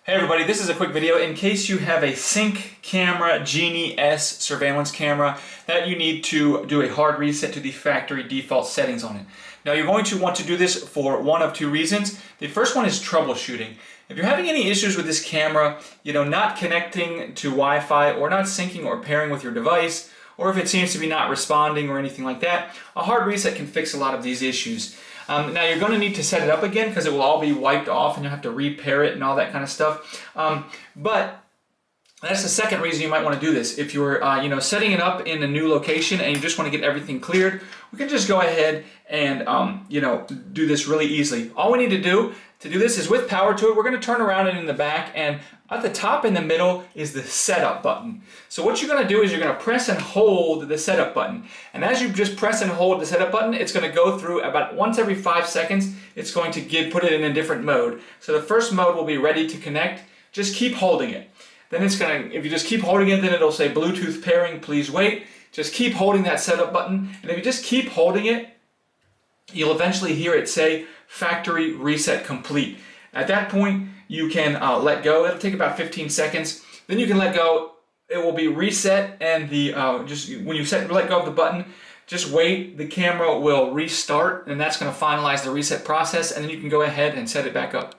Hey everybody, this is a quick video in case you have a Psync Camera Genie S surveillance camera that you need to do a hard reset to the factory default settings on it. Now you're going to want to do this for one of two reasons. The first one is troubleshooting. If you're having any issues with this camera, not connecting to Wi-Fi or not syncing or pairing with your device, or if it seems to be not responding or anything like that, a hard reset can fix a lot of these issues. Now you're going to need to set it up again because it will all be wiped off and you'll have to repair it and all that kind of stuff. But that's the second reason you might want to do this. If you're setting it up in a new location and you just want to get everything cleared, we can just go ahead and do this really easily. All we need to do this is with power to it, we're going to turn around and in the back, and at the top in the middle is the setup button. So what you're going to do is you're going to press and hold the setup button. And as you just press and hold the setup button, it's going to go through about once every 5 seconds. It's going to put it in a different mode. So the first mode will be ready to connect. Just keep holding it. Then it's going to, if you just keep holding it, then it'll say Bluetooth pairing, please wait. Just keep holding that setup button. And if you just keep holding it, you'll eventually hear it say factory reset complete. At that point, you can let go. It'll take about 15 seconds. Then you can let go. It will be reset, and when you let go of the button, just wait. The camera will restart, and that's going to finalize the reset process, and then you can go ahead and set it back up.